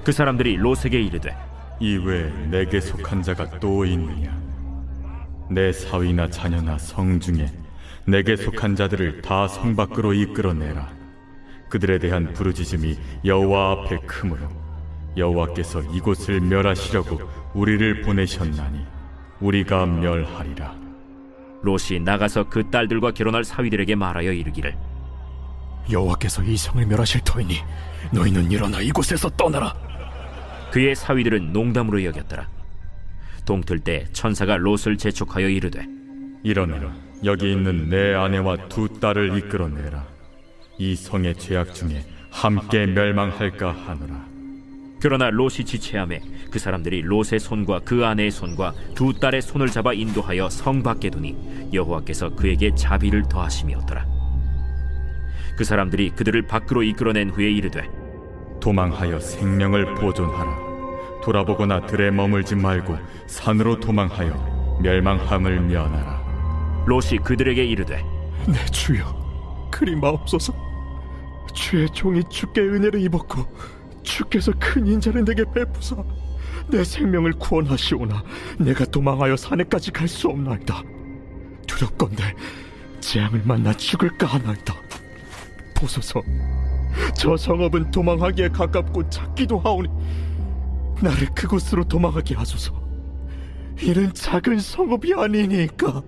그 사람들이 롯에게 이르되 이외에 내게 속한 자가 또 있느냐? 내 사위나 자녀나 성 중에 내게 속한 자들을 다 성 밖으로 이끌어내라. 그들에 대한 부르짖음이 여호와 앞에 크므로 여호와께서 이곳을 멸하시려고 우리를 보내셨나니 우리가 멸하리라. 롯이 나가서 그 딸들과 결혼할 사위들에게 말하여 이르기를 여호와께서 이 성을 멸하실 터이니 너희는 일어나 이곳에서 떠나라. 그의 사위들은 농담으로 여겼더라. 동틀 때 천사가 롯을 재촉하여 이르되 일어나라. 여기 있는 내 아내와 두 딸을 이끌어내라. 이 성의 죄악 중에 함께 멸망할까 하노라. 그러나 롯이 지체하매 그 사람들이 롯의 손과 그 아내의 손과 두 딸의 손을 잡아 인도하여 성 밖에 두니 여호와께서 그에게 자비를 더하심이었더라. 그 사람들이 그들을 밖으로 이끌어낸 후에 이르되 도망하여 생명을 보존하라. 돌아보거나 들에 머물지 말고 산으로 도망하여 멸망함을 면하라. 롯이 그들에게 이르되 내 주여, 그리 마옵소서. 주의 종이 주께 은혜를 입었고 주께서 큰 인자를 내게 베푸사 내 생명을 구원하시오나 내가 도망하여 산에까지 갈 수 없나이다. 두렵건대 재앙을 만나 죽을까 하나이다. 보소서, 저 성읍은 도망하기에 가깝고 작기도 하오니 나를 그곳으로 도망하게 하소서. 이는 작은 성읍이 아니니까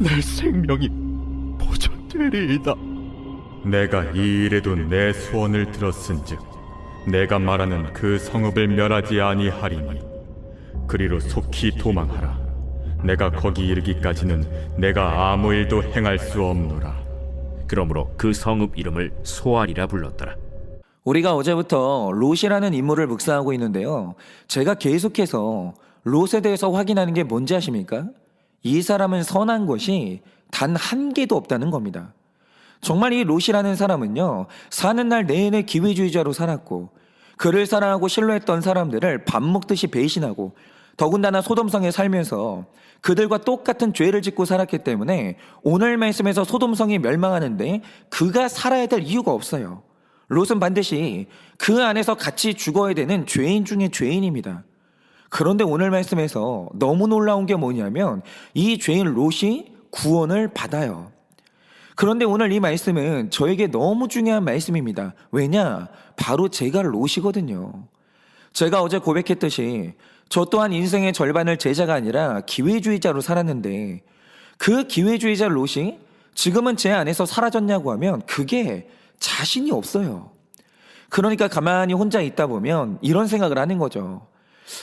내 생명이 보존되리이다. 내가 이 일에도 내 소원을 들었은즉 내가 말하는 그 성읍을 멸하지 아니하리니 그리로 속히 도망하라. 내가 거기 이르기까지는 내가 아무 일도 행할 수 없노라. 그러므로 그 성읍 이름을 소알이라 불렀더라. 우리가 어제부터 롯이라는 인물을 묵상하고 있는데요. 제가 계속해서 롯에 대해서 확인하는 게 뭔지 아십니까? 이 사람은 선한 것이 단 한 개도 없다는 겁니다. 정말 이 롯이라는 사람은요, 사는 날 내내 기회주의자로 살았고 그를 사랑하고 신뢰했던 사람들을 밥 먹듯이 배신하고 더군다나 소돔성에 살면서 그들과 똑같은 죄를 짓고 살았기 때문에 오늘 말씀에서 소돔성이 멸망하는데 그가 살아야 될 이유가 없어요. 롯은 반드시 그 안에서 같이 죽어야 되는 죄인 중에 죄인입니다. 그런데 오늘 말씀에서 너무 놀라운 게 뭐냐면 이 죄인 롯이 구원을 받아요. 그런데 오늘 이 말씀은 저에게 너무 중요한 말씀입니다. 왜냐? 바로 제가 롯이거든요. 제가 어제 고백했듯이 저 또한 인생의 절반을 제자가 아니라 기회주의자로 살았는데 그 기회주의자 롯이 지금은 제 안에서 사라졌냐고 하면 그게 자신이 없어요. 그러니까 가만히 혼자 있다 보면 이런 생각을 하는 거죠.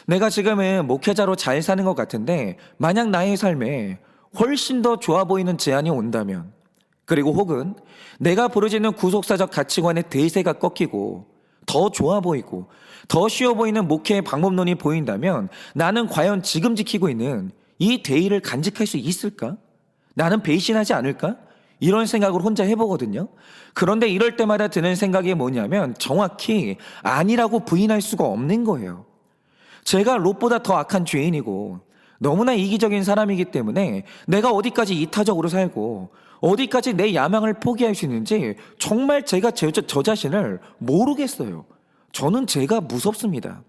내가 지금은 목회자로 잘 사는 것 같은데 만약 나의 삶에 훨씬 더 좋아 보이는 제안이 온다면, 그리고 혹은 내가 부르짖는 구속사적 가치관의 대세가 꺾이고 더 좋아 보이고 더 쉬워 보이는 목회의 방법론이 보인다면 나는 과연 지금 지키고 있는 이 대의를 간직할 수 있을까? 나는 배신하지 않을까? 이런 생각을 혼자 해보거든요. 그런데 이럴 때마다 드는 생각이 뭐냐면 정확히 아니라고 부인할 수가 없는 거예요. 제가 롯보다 더 악한 죄인이고 너무나 이기적인 사람이기 때문에 내가 어디까지 이타적으로 살고 어디까지 내 야망을 포기할 수 있는지 정말 제가 저 자신을 모르겠어요. 저는 제가 무섭습니다.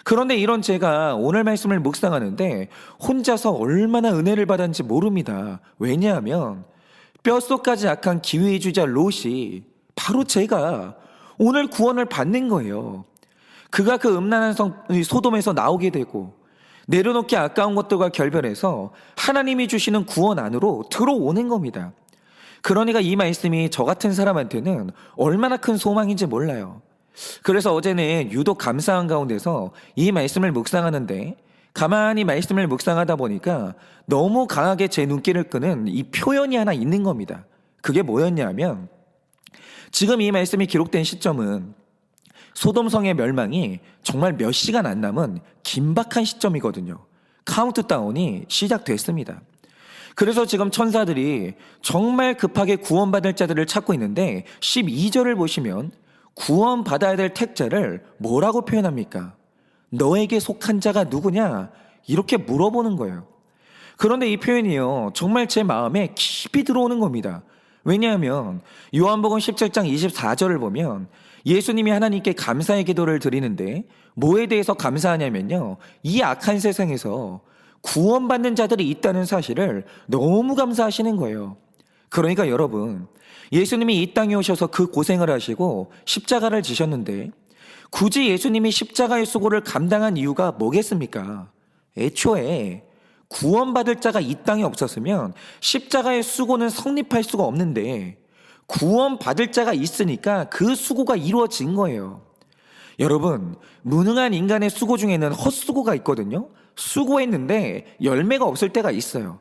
그런데 이런 제가 오늘 말씀을 묵상하는데 혼자서 얼마나 은혜를 받았는지 모릅니다. 왜냐하면 뼛속까지 악한 기회주의자 롯이 바로 제가 오늘 구원을 받는 거예요. 그가 그 음란한 성 소돔에서 나오게 되고 내려놓기 아까운 것들과 결별해서 하나님이 주시는 구원 안으로 들어오는 겁니다. 그러니까 이 말씀이 저 같은 사람한테는 얼마나 큰 소망인지 몰라요. 그래서 어제는 유독 감사한 가운데서 이 말씀을 묵상하는데 가만히 말씀을 묵상하다 보니까 너무 강하게 제 눈길을 끄는 이 표현이 하나 있는 겁니다. 그게 뭐였냐면 지금 이 말씀이 기록된 시점은 소돔성의 멸망이 정말 몇 시간 안 남은 긴박한 시점이거든요. 카운트다운이 시작됐습니다. 그래서 지금 천사들이 정말 급하게 구원받을 자들을 찾고 있는데 12절을 보시면 구원받아야 될 택자를 뭐라고 표현합니까? 너에게 속한 자가 누구냐? 이렇게 물어보는 거예요. 그런데 이 표현이요, 정말 제 마음에 깊이 들어오는 겁니다. 왜냐하면 요한복음 17장 24절을 보면 예수님이 하나님께 감사의 기도를 드리는데 뭐에 대해서 감사하냐면요, 이 악한 세상에서 구원받는 자들이 있다는 사실을 너무 감사하시는 거예요. 그러니까 여러분, 예수님이 이 땅에 오셔서 그 고생을 하시고 십자가를 지셨는데 굳이 예수님이 십자가의 수고를 감당한 이유가 뭐겠습니까? 애초에 구원받을 자가 이 땅에 없었으면 십자가의 수고는 성립할 수가 없는데 구원받을 자가 있으니까 그 수고가 이루어진 거예요. 여러분, 무능한 인간의 수고 중에는 헛수고가 있거든요. 수고했는데 열매가 없을 때가 있어요.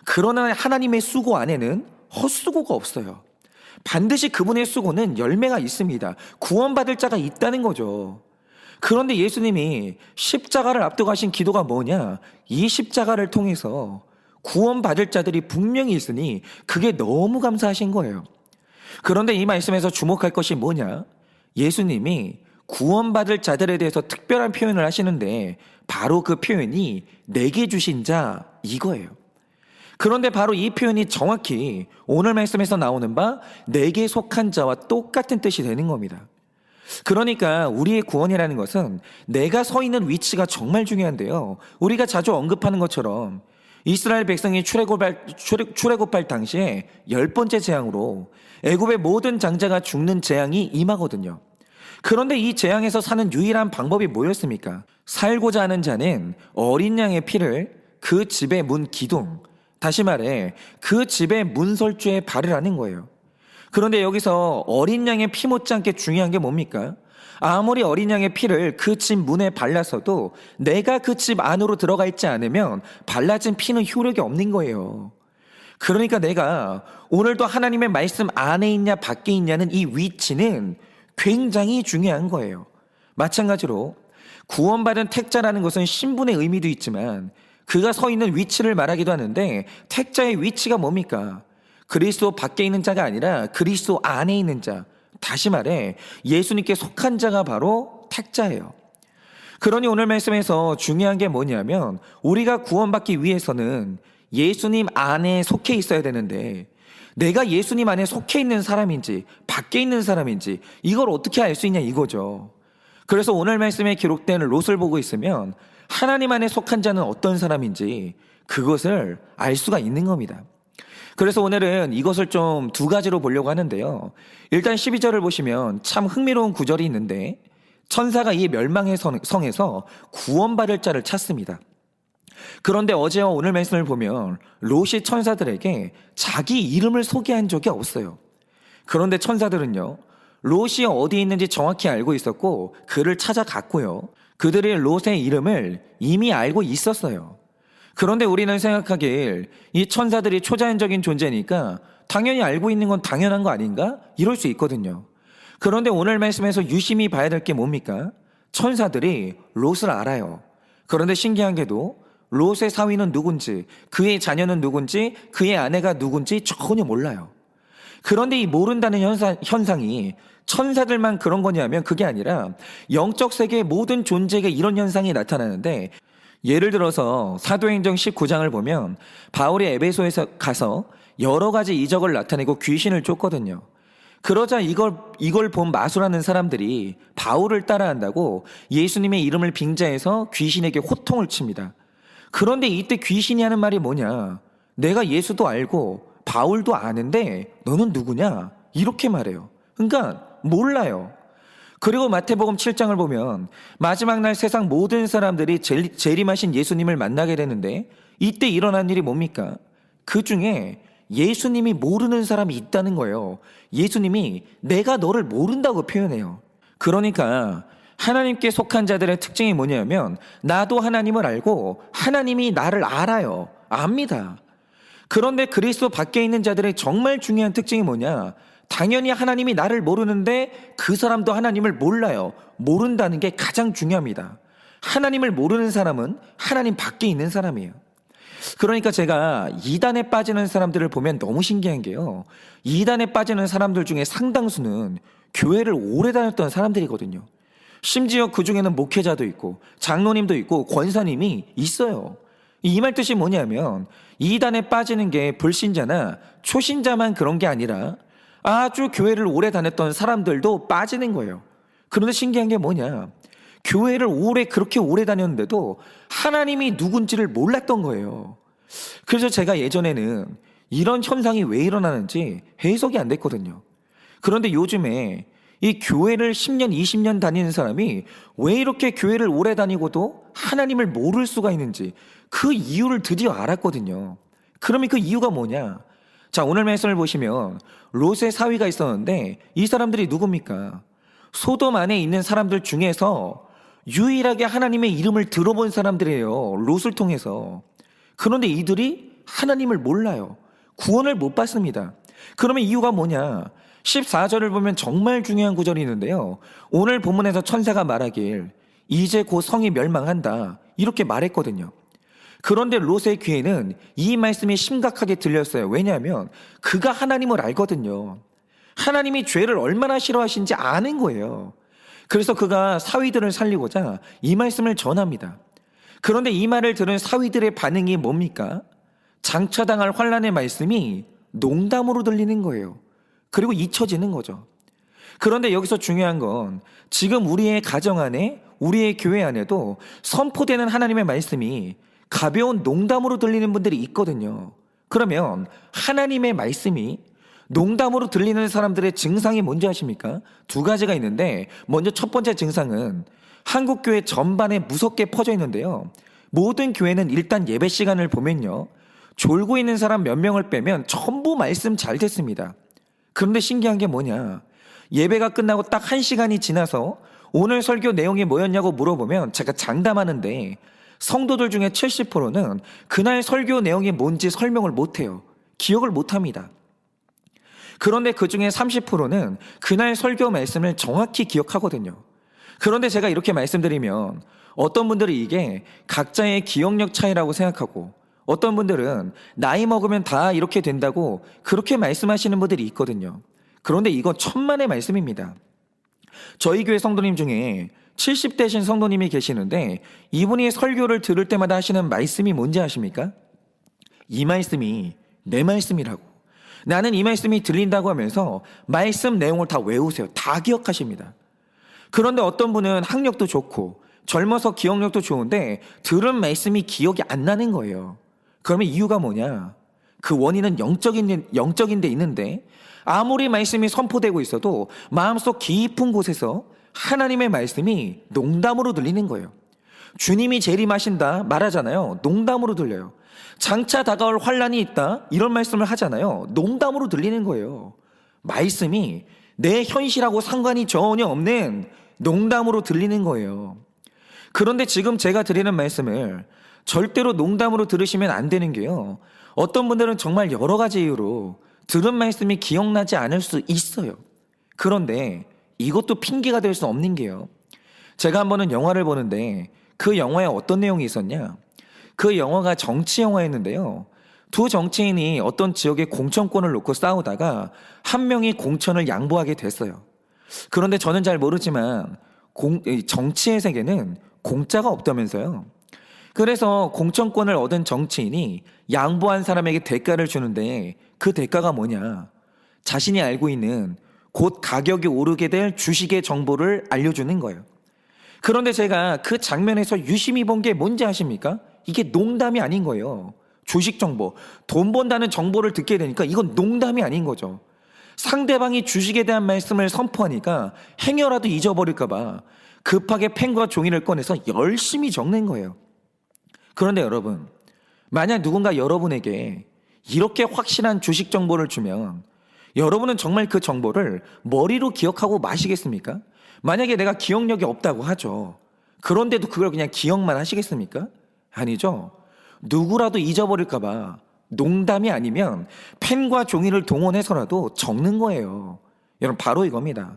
그러나 하나님의 수고 안에는 헛수고가 없어요. 반드시 그분의 수고는 열매가 있습니다. 구원받을 자가 있다는 거죠. 그런데 예수님이 십자가를 앞두고 하신 기도가 뭐냐? 이 십자가를 통해서 구원받을 자들이 분명히 있으니 그게 너무 감사하신 거예요. 그런데 이 말씀에서 주목할 것이 뭐냐? 예수님이 구원받을 자들에 대해서 특별한 표현을 하시는데 바로 그 표현이 내게 주신 자 이거예요. 그런데 바로 이 표현이 정확히 오늘 말씀에서 나오는 바 내게 속한 자와 똑같은 뜻이 되는 겁니다. 그러니까 우리의 구원이라는 것은 내가 서 있는 위치가 정말 중요한데요. 우리가 자주 언급하는 것처럼 이스라엘 백성이 출애굽할 당시에 10번째 재앙으로 애굽의 모든 장자가 죽는 재앙이 임하거든요. 그런데 이 재앙에서 사는 유일한 방법이 뭐였습니까? 살고자 하는 자는 어린 양의 피를 그 집의 문 기둥, 다시 말해 그 집의 문설주에 바르라는 거예요. 그런데 여기서 어린 양의 피 못지않게 중요한 게 뭡니까? 아무리 어린 양의 피를 그 집 문에 발랐어도 내가 그 집 안으로 들어가 있지 않으면 발라진 피는 효력이 없는 거예요. 그러니까 내가 오늘도 하나님의 말씀 안에 있냐 밖에 있냐는 이 위치는 굉장히 중요한 거예요. 마찬가지로 구원받은 택자라는 것은 신분의 의미도 있지만 그가 서 있는 위치를 말하기도 하는데 택자의 위치가 뭡니까? 그리스도 밖에 있는 자가 아니라 그리스도 안에 있는 자, 다시 말해 예수님께 속한 자가 바로 택자예요. 그러니 오늘 말씀에서 중요한 게 뭐냐면 우리가 구원받기 위해서는 예수님 안에 속해 있어야 되는데 내가 예수님 안에 속해 있는 사람인지 밖에 있는 사람인지 이걸 어떻게 알 수 있냐 이거죠. 그래서 오늘 말씀에 기록된 롯을 보고 있으면 하나님 안에 속한 자는 어떤 사람인지 그것을 알 수가 있는 겁니다. 그래서 오늘은 이것을 좀 두 가지로 보려고 하는데요. 일단 12절을 보시면 참 흥미로운 구절이 있는데 천사가 이 멸망의 성에서 구원받을 자를 찾습니다. 그런데 어제와 오늘 말씀을 보면 롯이 천사들에게 자기 이름을 소개한 적이 없어요. 그런데 천사들은요, 롯이 어디 있는지 정확히 알고 있었고 그를 찾아갔고요. 그들이 롯의 이름을 이미 알고 있었어요. 그런데 우리는 생각하길 이 천사들이 초자연적인 존재니까 당연히 알고 있는 건 당연한 거 아닌가? 이럴 수 있거든요. 그런데 오늘 말씀에서 유심히 봐야 될 게 뭡니까? 천사들이 롯을 알아요. 그런데 신기한 게도 롯의 사위는 누군지, 그의 자녀는 누군지, 그의 아내가 누군지 전혀 몰라요. 그런데 이 모른다는 현상이 천사들만 그런 거냐면 그게 아니라 영적 세계의 모든 존재에게 이런 현상이 나타나는데 예를 들어서 사도행전 19장을 보면 바울이 에베소에서 가서 여러 가지 이적을 나타내고 귀신을 쫓거든요. 그러자 이걸 본 마술하는 사람들이 바울을 따라한다고 예수님의 이름을 빙자해서 귀신에게 호통을 칩니다. 그런데 이때 귀신이 하는 말이 뭐냐? 내가 예수도 알고 바울도 아는데 너는 누구냐? 이렇게 말해요. 그러니까 몰라요. 그리고 마태복음 7장을 보면 마지막 날 세상 모든 사람들이 재림하신 예수님을 만나게 되는데 이때 일어난 일이 뭡니까? 그 중에 예수님이 모르는 사람이 있다는 거예요. 예수님이 내가 너를 모른다고 표현해요. 그러니까 하나님께 속한 자들의 특징이 뭐냐면 나도 하나님을 알고 하나님이 나를 알아요. 압니다. 그런데 그리스도 밖에 있는 자들의 정말 중요한 특징이 뭐냐? 당연히 하나님이 나를 모르는데 그 사람도 하나님을 몰라요. 모른다는 게 가장 중요합니다. 하나님을 모르는 사람은 하나님 밖에 있는 사람이에요. 그러니까 제가 이단에 빠지는 사람들을 보면 너무 신기한 게요. 이단에 빠지는 사람들 중에 상당수는 교회를 오래 다녔던 사람들이거든요. 심지어 그 중에는 목회자도 있고 장로님도 있고 권사님이 있어요. 이 말 뜻이 뭐냐면 이단에 빠지는 게 불신자나 초신자만 그런 게 아니라 아주 교회를 오래 다녔던 사람들도 빠지는 거예요. 그런데 신기한 게 뭐냐? 교회를 그렇게 오래 다녔는데도 하나님이 누군지를 몰랐던 거예요. 그래서 제가 예전에는 이런 현상이 왜 일어나는지 해석이 안 됐거든요. 그런데 요즘에 이 교회를 10년, 20년 다니는 사람이 왜 이렇게 교회를 오래 다니고도 하나님을 모를 수가 있는지 그 이유를 드디어 알았거든요. 그러면 그 이유가 뭐냐? 자, 오늘 말씀을 보시면 롯의 사위가 있었는데 이 사람들이 누굽니까? 소돔 안에 있는 사람들 중에서 유일하게 하나님의 이름을 들어본 사람들이에요. 롯을 통해서. 그런데 이들이 하나님을 몰라요. 구원을 못 받습니다. 그러면 이유가 뭐냐? 14절을 보면 정말 중요한 구절이 있는데요. 오늘 본문에서 천사가 말하길 이제 곧 성이 멸망한다 이렇게 말했거든요. 그런데 롯의 귀에는 이 말씀이 심각하게 들렸어요. 왜냐하면 그가 하나님을 알거든요. 하나님이 죄를 얼마나 싫어하신지 아는 거예요. 그래서 그가 사위들을 살리고자 이 말씀을 전합니다. 그런데 이 말을 들은 사위들의 반응이 뭡니까? 장차당할 환난의 말씀이 농담으로 들리는 거예요. 그리고 잊혀지는 거죠. 그런데 여기서 중요한 건 지금 우리의 가정 안에, 우리의 교회 안에도 선포되는 하나님의 말씀이 가벼운 농담으로 들리는 분들이 있거든요. 그러면 하나님의 말씀이 농담으로 들리는 사람들의 증상이 뭔지 아십니까? 두 가지가 있는데 먼저 첫 번째 증상은 한국 교회 전반에 무섭게 퍼져 있는데요. 모든 교회는 일단 예배 시간을 보면요. 졸고 있는 사람 몇 명을 빼면 전부 말씀 잘 듣습니다. 그런데 신기한 게 뭐냐? 예배가 끝나고 딱 1시간이 지나서 오늘 설교 내용이 뭐였냐고 물어보면 제가 장담하는데 성도들 중에 70%는 그날 설교 내용이 뭔지 설명을 못해요. 기억을 못합니다. 그런데 그 중에 30%는 그날 설교 말씀을 정확히 기억하거든요. 그런데 제가 이렇게 말씀드리면 어떤 분들이 이게 각자의 기억력 차이라고 생각하고 어떤 분들은 나이 먹으면 다 이렇게 된다고 그렇게 말씀하시는 분들이 있거든요. 그런데 이건 천만의 말씀입니다. 저희 교회 성도님 중에 70대신 성도님이 계시는데 이분이 설교를 들을 때마다 하시는 말씀이 뭔지 아십니까? 이 말씀이 내 말씀이라고. 나는 이 말씀이 들린다고 하면서 말씀 내용을 다 외우세요. 다 기억하십니다. 그런데 어떤 분은 학력도 좋고 젊어서 기억력도 좋은데 들은 말씀이 기억이 안 나는 거예요. 그러면 이유가 뭐냐? 그 원인은 영적인 데 있는데 아무리 말씀이 선포되고 있어도 마음속 깊은 곳에서 하나님의 말씀이 농담으로 들리는 거예요. 주님이 재림하신다 말하잖아요. 농담으로 들려요. 장차 다가올 환난이 있다 이런 말씀을 하잖아요. 농담으로 들리는 거예요. 말씀이 내 현실하고 상관이 전혀 없는 농담으로 들리는 거예요. 그런데 지금 제가 드리는 말씀을 절대로 농담으로 들으시면 안 되는 게요. 어떤 분들은 정말 여러 가지 이유로 들은 말씀이 기억나지 않을 수 있어요. 그런데 이것도 핑계가 될 수 없는 게요. 제가 한 번은 영화를 보는데 그 영화에 어떤 내용이 있었냐? 그 영화가 정치 영화였는데요. 두 정치인이 어떤 지역의 공천권을 놓고 싸우다가 한 명이 공천을 양보하게 됐어요. 그런데 저는 잘 모르지만 정치의 세계는 공짜가 없다면서요. 그래서 공천권을 얻은 정치인이 양보한 사람에게 대가를 주는데 그 대가가 뭐냐? 자신이 알고 있는 곧 가격이 오르게 될 주식의 정보를 알려주는 거예요. 그런데 제가 그 장면에서 유심히 본 게 뭔지 아십니까? 이게 농담이 아닌 거예요. 주식 정보, 돈 번다는 정보를 듣게 되니까 이건 농담이 아닌 거죠. 상대방이 주식에 대한 말씀을 선포하니까 행여라도 잊어버릴까 봐 급하게 펜과 종이를 꺼내서 열심히 적는 거예요. 그런데 여러분, 만약 누군가 여러분에게 이렇게 확실한 주식 정보를 주면 여러분은 정말 그 정보를 머리로 기억하고 마시겠습니까? 만약에 내가 기억력이 없다고 하죠. 그런데도 그걸 그냥 기억만 하시겠습니까? 아니죠. 누구라도 잊어버릴까 봐 농담이 아니면 펜과 종이를 동원해서라도 적는 거예요. 여러분, 바로 이겁니다.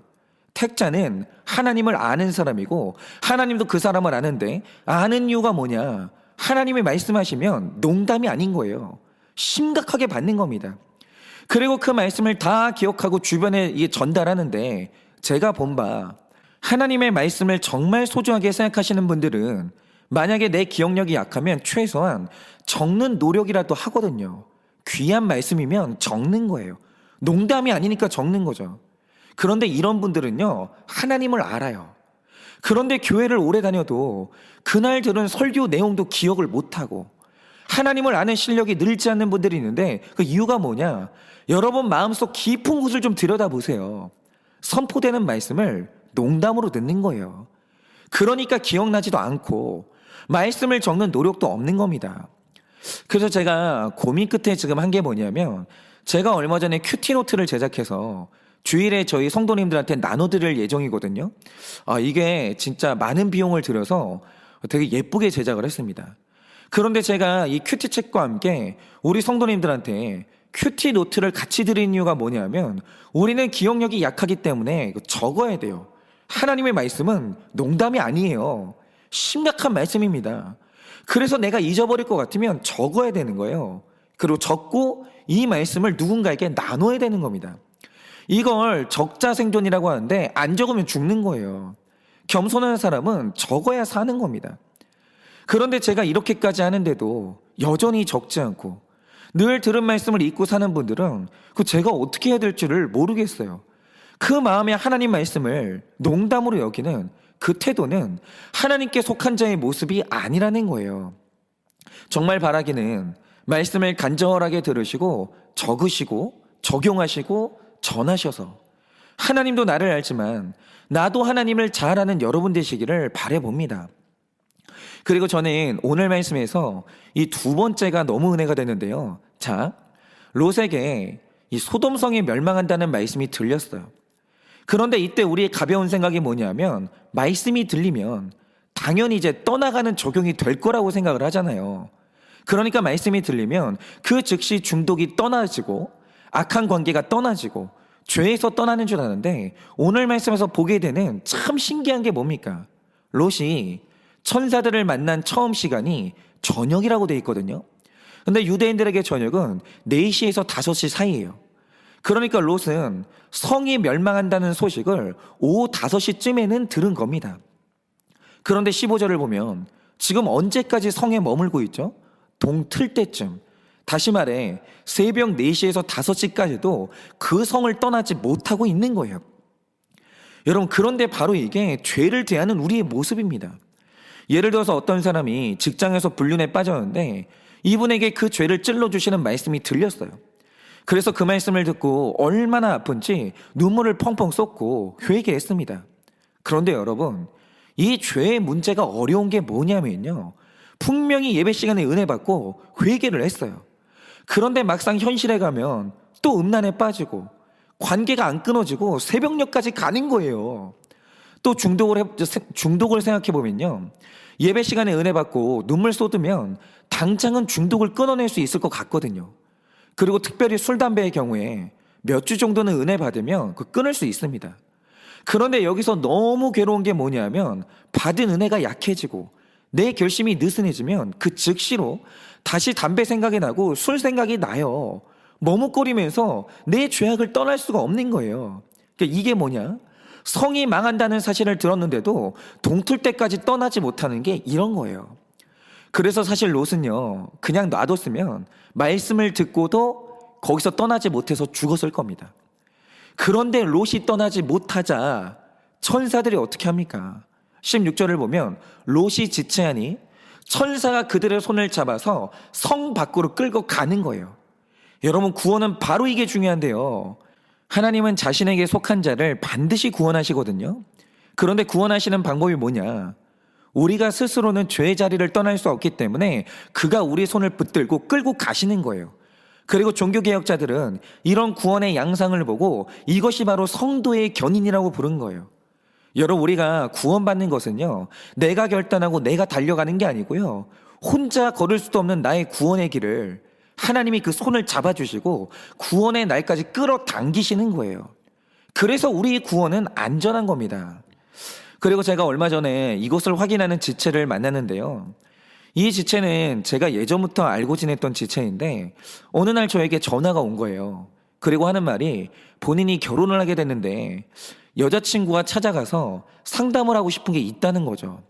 택자는 하나님을 아는 사람이고 하나님도 그 사람을 아는데 아는 이유가 뭐냐? 하나님이 말씀하시면 농담이 아닌 거예요. 심각하게 받는 겁니다. 그리고 그 말씀을 다 기억하고 주변에 전달하는데 제가 본 바 하나님의 말씀을 정말 소중하게 생각하시는 분들은 만약에 내 기억력이 약하면 최소한 적는 노력이라도 하거든요. 귀한 말씀이면 적는 거예요. 농담이 아니니까 적는 거죠. 그런데 이런 분들은요, 하나님을 알아요. 그런데 교회를 오래 다녀도 그날 들은 설교 내용도 기억을 못하고 하나님을 아는 실력이 늘지 않는 분들이 있는데 그 이유가 뭐냐? 여러분 마음속 깊은 곳을 좀 들여다보세요. 선포되는 말씀을 농담으로 듣는 거예요. 그러니까 기억나지도 않고 말씀을 적는 노력도 없는 겁니다. 그래서 제가 고민 끝에 지금 한 게 뭐냐면 제가 얼마 전에 큐티노트를 제작해서 주일에 저희 성도님들한테 나눠드릴 예정이거든요. 이게 진짜 많은 비용을 들여서 되게 예쁘게 제작을 했습니다. 그런데 제가 이 큐티책과 함께 우리 성도님들한테 큐티노트를 같이 드린 이유가 뭐냐면 우리는 기억력이 약하기 때문에 적어야 돼요. 하나님의 말씀은 농담이 아니에요. 심각한 말씀입니다. 그래서 내가 잊어버릴 것 같으면 적어야 되는 거예요. 그리고 적고 이 말씀을 누군가에게 나눠야 되는 겁니다. 이걸 적자생존이라고 하는데 안 적으면 죽는 거예요. 겸손한 사람은 적어야 사는 겁니다. 그런데 제가 이렇게까지 하는데도 여전히 적지 않고 늘 들은 말씀을 잊고 사는 분들은 제가 어떻게 해야 될지를 모르겠어요. 그 마음에 하나님 말씀을 농담으로 여기는 그 태도는 하나님께 속한 자의 모습이 아니라는 거예요. 정말 바라기는 말씀을 간절하게 들으시고 적으시고 적용하시고 전하셔서 하나님도 나를 알지만 나도 하나님을 잘 아는 여러분 되시기를 바라봅니다. 그리고 저는 오늘 말씀에서 이 두 번째가 너무 은혜가 되는데요. 자, 롯에게 이 소돔성이 멸망한다는 말씀이 들렸어요. 그런데 이때 우리의 가벼운 생각이 뭐냐면 말씀이 들리면 당연히 이제 떠나가는 적용이 될 거라고 생각을 하잖아요. 그러니까 말씀이 들리면 그 즉시 중독이 떠나지고 악한 관계가 떠나지고 죄에서 떠나는 줄 아는데 오늘 말씀에서 보게 되는 참 신기한 게 뭡니까? 롯이 천사들을 만난 처음 시간이 저녁이라고 돼 있거든요. 근데 유대인들에게 저녁은 4시에서 5시 사이예요. 그러니까 롯은 성이 멸망한다는 소식을 오후 5시쯤에는 들은 겁니다. 그런데 15절을 보면 지금 언제까지 성에 머물고 있죠? 동틀 때쯤. 다시 말해 새벽 4시에서 5시까지도 그 성을 떠나지 못하고 있는 거예요. 여러분, 그런데 바로 이게 죄를 대하는 우리의 모습입니다. 예를 들어서 어떤 사람이 직장에서 불륜에 빠졌는데 이분에게 그 죄를 찔러주시는 말씀이 들렸어요. 그래서 그 말씀을 듣고 얼마나 아픈지 눈물을 펑펑 쏟고 회개했습니다. 그런데 여러분, 이 죄의 문제가 어려운 게 뭐냐면요, 분명히 예배 시간에 은혜 받고 회개를 했어요. 그런데 막상 현실에 가면 또 음란에 빠지고 관계가 안 끊어지고 새벽녘까지 가는 거예요. 또 중독을 생각해 보면요, 예배 시간에 은혜 받고 눈물 쏟으면 당장은 중독을 끊어낼 수 있을 것 같거든요. 그리고 특별히 술, 담배의 경우에 몇 주 정도는 은혜 받으면 끊을 수 있습니다. 그런데 여기서 너무 괴로운 게 뭐냐면 받은 은혜가 약해지고 내 결심이 느슨해지면 그 즉시로 다시 담배 생각이 나고 술 생각이 나요. 머뭇거리면서 내 죄악을 떠날 수가 없는 거예요. 그러니까 이게 뭐냐? 성이 망한다는 사실을 들었는데도 동틀 때까지 떠나지 못하는 게 이런 거예요. 그래서 사실 롯은요, 그냥 놔뒀으면 말씀을 듣고도 거기서 떠나지 못해서 죽었을 겁니다. 그런데 롯이 떠나지 못하자 천사들이 어떻게 합니까? 16절을 보면 롯이 지체하니 천사가 그들의 손을 잡아서 성 밖으로 끌고 가는 거예요. 여러분, 구원은 바로 이게 중요한데요. 하나님은 자신에게 속한 자를 반드시 구원하시거든요. 그런데 구원하시는 방법이 뭐냐? 우리가 스스로는 죄의 자리를 떠날 수 없기 때문에 그가 우리 손을 붙들고 끌고 가시는 거예요. 그리고 종교개혁자들은 이런 구원의 양상을 보고 이것이 바로 성도의 견인이라고 부른 거예요. 여러분, 우리가 구원받는 것은요, 내가 결단하고 내가 달려가는 게 아니고요, 혼자 걸을 수도 없는 나의 구원의 길을 하나님이 그 손을 잡아주시고 구원의 날까지 끌어당기시는 거예요. 그래서 우리의 구원은 안전한 겁니다. 그리고 제가 얼마 전에 이것을 확인하는 지체를 만났는데요, 이 지체는 제가 예전부터 알고 지냈던 지체인데 어느 날 저에게 전화가 온 거예요. 그리고 하는 말이 본인이 결혼을 하게 됐는데 여자친구가 찾아가서 상담을 하고 싶은 게 있다는 거죠.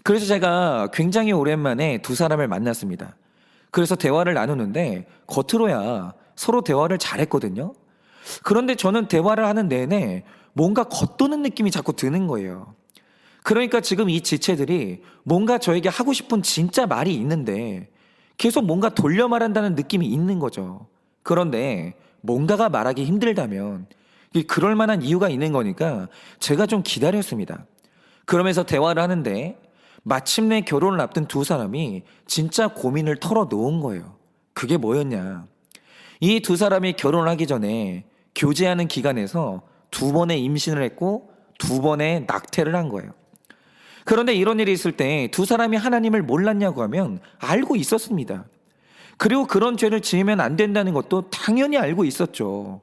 그래서 제가 굉장히 오랜만에 두 사람을 만났습니다. 그래서 대화를 나누는데 겉으로야 서로 대화를 잘했거든요. 그런데 저는 대화를 하는 내내 뭔가 겉도는 느낌이 자꾸 드는 거예요. 그러니까 지금 이 지체들이 뭔가 저에게 하고 싶은 진짜 말이 있는데 계속 뭔가 돌려 말한다는 느낌이 있는 거죠. 그런데 뭔가가 말하기 힘들다면 그럴 만한 이유가 있는 거니까 제가 좀 기다렸습니다. 그러면서 대화를 하는데 마침내 결혼을 앞둔 두 사람이 진짜 고민을 털어놓은 거예요. 그게 뭐였냐. 이 두 사람이 결혼을 하기 전에 교제하는 기간에서 2번의 임신을 했고 2번의 낙태를 한 거예요. 그런데 이런 일이 있을 때 두 사람이 하나님을 몰랐냐고 하면 알고 있었습니다. 그리고 그런 죄를 지으면 안 된다는 것도 당연히 알고 있었죠.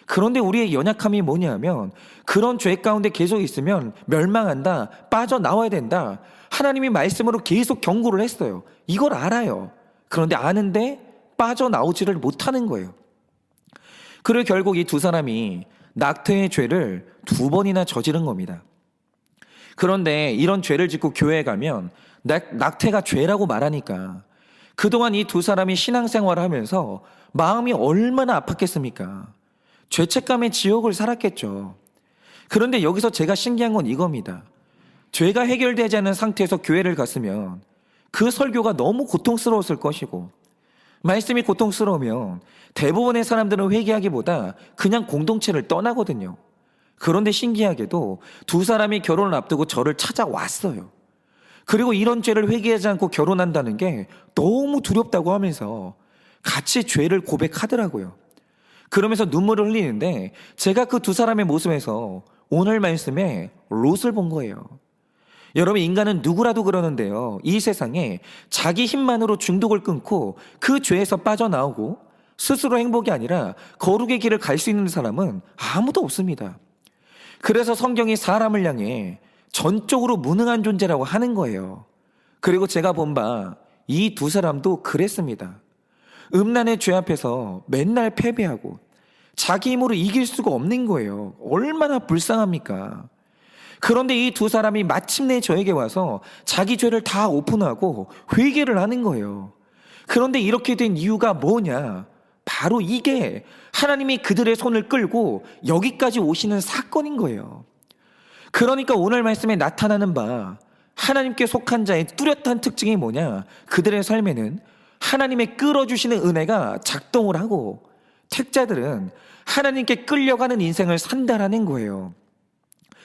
그런데 우리의 연약함이 뭐냐면 그런 죄 가운데 계속 있으면 멸망한다, 빠져나와야 된다. 하나님이 말씀으로 계속 경고를 했어요. 이걸 알아요. 그런데 아는데 빠져나오지를 못하는 거예요. 그리고 결국 이 두 사람이 낙태의 죄를 2번이나 저지른 겁니다. 그런데 이런 죄를 짓고 교회에 가면 낙태가 죄라고 말하니까 그동안 이 두 사람이 신앙생활을 하면서 마음이 얼마나 아팠겠습니까? 죄책감의 지옥을 살았겠죠. 그런데 여기서 제가 신기한 건 이겁니다. 죄가 해결되지 않은 상태에서 교회를 갔으면 그 설교가 너무 고통스러웠을 것이고 말씀이 고통스러우면 대부분의 사람들은 회개하기보다 그냥 공동체를 떠나거든요. 그런데 신기하게도 두 사람이 결혼을 앞두고 저를 찾아왔어요. 그리고 이런 죄를 회개하지 않고 결혼한다는 게 너무 두렵다고 하면서 같이 죄를 고백하더라고요. 그러면서 눈물을 흘리는데 제가 그 두 사람의 모습에서 오늘 말씀에 롯을 본 거예요. 여러분, 인간은 누구라도 그러는데요. 이 세상에 자기 힘만으로 중독을 끊고 그 죄에서 빠져나오고 스스로 행복이 아니라 거룩의 길을 갈 수 있는 사람은 아무도 없습니다. 그래서 성경이 사람을 향해 전적으로 무능한 존재라고 하는 거예요. 그리고 제가 본 바 이 두 사람도 그랬습니다. 음란의 죄 앞에서 맨날 패배하고 자기 힘으로 이길 수가 없는 거예요. 얼마나 불쌍합니까? 그런데 이 두 사람이 마침내 저에게 와서 자기 죄를 다 오픈하고 회개를 하는 거예요. 그런데 이렇게 된 이유가 뭐냐? 바로 이게 하나님이 그들의 손을 끌고 여기까지 오시는 사건인 거예요. 그러니까 오늘 말씀에 나타나는 바 하나님께 속한 자의 뚜렷한 특징이 뭐냐? 그들의 삶에는 하나님의 끌어주시는 은혜가 작동을 하고 택자들은 하나님께 끌려가는 인생을 산다라는 거예요.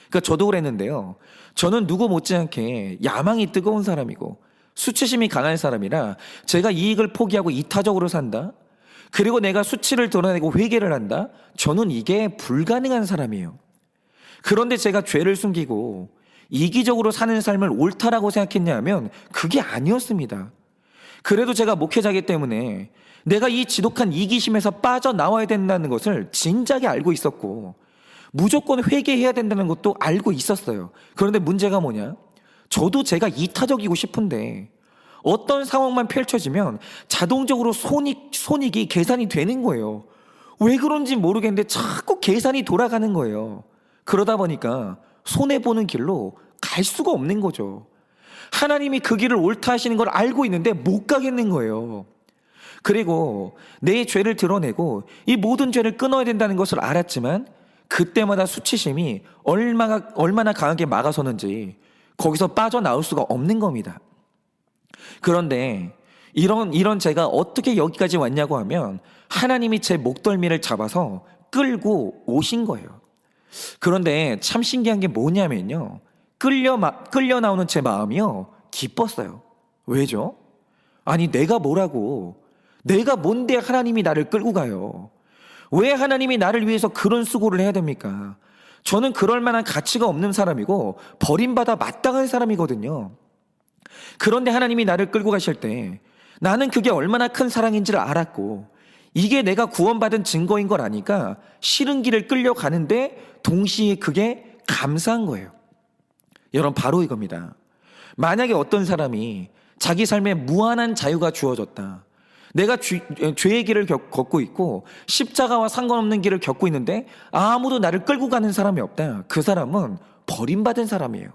그러니까 저도 그랬는데요. 저는 누구 못지않게 야망이 뜨거운 사람이고 수치심이 강한 사람이라 제가 이익을 포기하고 이타적으로 산다? 그리고 내가 수치를 드러내고 회개를 한다? 저는 이게 불가능한 사람이에요. 그런데 제가 죄를 숨기고 이기적으로 사는 삶을 옳다라고 생각했냐면 그게 아니었습니다. 그래도 제가 목회자이기 때문에 내가 이 지독한 이기심에서 빠져나와야 된다는 것을 진작에 알고 있었고 무조건 회개해야 된다는 것도 알고 있었어요. 그런데 문제가 뭐냐? 저도 제가 이타적이고 싶은데 어떤 상황만 펼쳐지면 자동적으로 손익이 계산이 되는 거예요. 왜 그런지 모르겠는데 자꾸 계산이 돌아가는 거예요. 그러다 보니까 손해보는 길로 갈 수가 없는 거죠. 하나님이 그 길을 옳다 하시는 걸 알고 있는데 못 가겠는 거예요. 그리고 내 죄를 드러내고 이 모든 죄를 끊어야 된다는 것을 알았지만 그때마다 수치심이 얼마나 강하게 막아서는지 거기서 빠져나올 수가 없는 겁니다. 그런데 이런 제가 어떻게 여기까지 왔냐고 하면 하나님이 제 목덜미를 잡아서 끌고 오신 거예요. 그런데 참 신기한 게 뭐냐면요. 끌려 나오는 제 마음이요. 기뻤어요. 왜죠? 아니, 내가 뭐라고? 내가 뭔데 하나님이 나를 끌고 가요? 왜 하나님이 나를 위해서 그런 수고를 해야 됩니까? 저는 그럴 만한 가치가 없는 사람이고 버림받아 마땅한 사람이거든요. 그런데 하나님이 나를 끌고 가실 때 나는 그게 얼마나 큰 사랑인지를 알았고 이게 내가 구원받은 증거인 걸 아니까 싫은 길을 끌려가는데 동시에 그게 감사한 거예요. 여러분, 바로 이겁니다. 만약에 어떤 사람이 자기 삶에 무한한 자유가 주어졌다. 내가 죄의 길을 걷고 있고 십자가와 상관없는 길을 겪고 있는데 아무도 나를 끌고 가는 사람이 없다. 그 사람은 버림받은 사람이에요.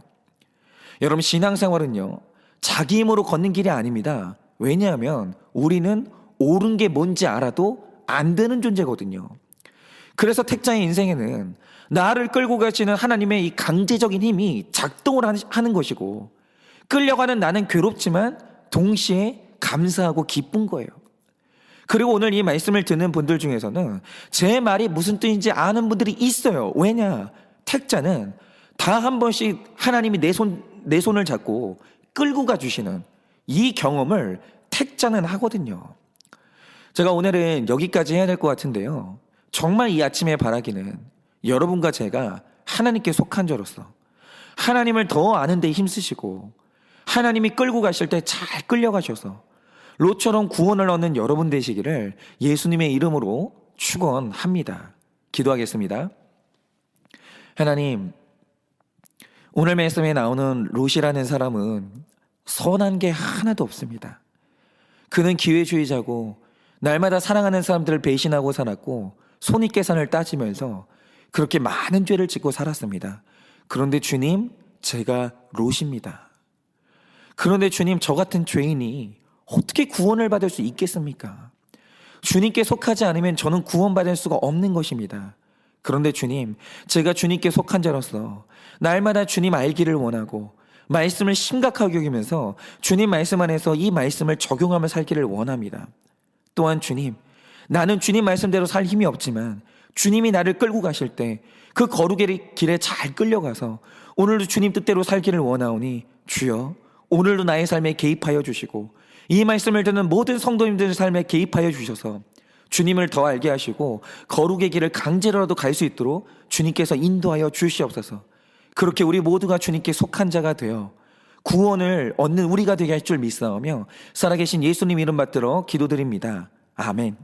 여러분, 신앙생활은요, 자기 힘으로 걷는 길이 아닙니다. 왜냐하면 우리는 옳은 게 뭔지 알아도 안 되는 존재거든요. 그래서 택자의 인생에는 나를 끌고 가시는 하나님의 이 강제적인 힘이 작동을 하는 것이고, 끌려가는 나는 괴롭지만 동시에 감사하고 기쁜 거예요. 그리고 오늘 이 말씀을 듣는 분들 중에서는 제 말이 무슨 뜻인지 아는 분들이 있어요. 왜냐? 택자는 다 한 번씩 하나님이 내 손을 잡고 끌고 가주시는 이 경험을 택자는 하거든요. 제가 오늘은 여기까지 해야 될 것 같은데요. 정말 이 아침에 바라기는 여러분과 제가 하나님께 속한 자로서 하나님을 더 아는 데 힘쓰시고, 하나님이 끌고 가실 때 잘 끌려가셔서 롯처럼 구원을 얻는 여러분 되시기를 예수님의 이름으로 축원합니다. 기도하겠습니다. 하나님, 오늘 말씀에 나오는 롯이라는 사람은 선한 게 하나도 없습니다. 그는 기회주의자고 날마다 사랑하는 사람들을 배신하고 살았고 손익계산을 따지면서 그렇게 많은 죄를 짓고 살았습니다. 그런데 주님, 제가 롯입니다. 그런데 주님, 저 같은 죄인이 어떻게 구원을 받을 수 있겠습니까? 주님께 속하지 않으면 저는 구원받을 수가 없는 것입니다. 그런데 주님, 제가 주님께 속한 자로서 날마다 주님 알기를 원하고 말씀을 심각하게 여기면서 주님 말씀 안에서 이 말씀을 적용하며 살기를 원합니다. 또한 주님, 나는 주님 말씀대로 살 힘이 없지만 주님이 나를 끌고 가실 때 그 거룩의 길에 잘 끌려가서 오늘도 주님 뜻대로 살기를 원하오니 주여, 오늘도 나의 삶에 개입하여 주시고 이 말씀을 듣는 모든 성도님들의 삶에 개입하여 주셔서 주님을 더 알게 하시고 거룩의 길을 강제로라도 갈 수 있도록 주님께서 인도하여 주시옵소서. 그렇게 우리 모두가 주님께 속한 자가 되어 구원을 얻는 우리가 되게 할 줄 믿사오며 살아계신 예수님 이름 받들어 기도드립니다. 아멘.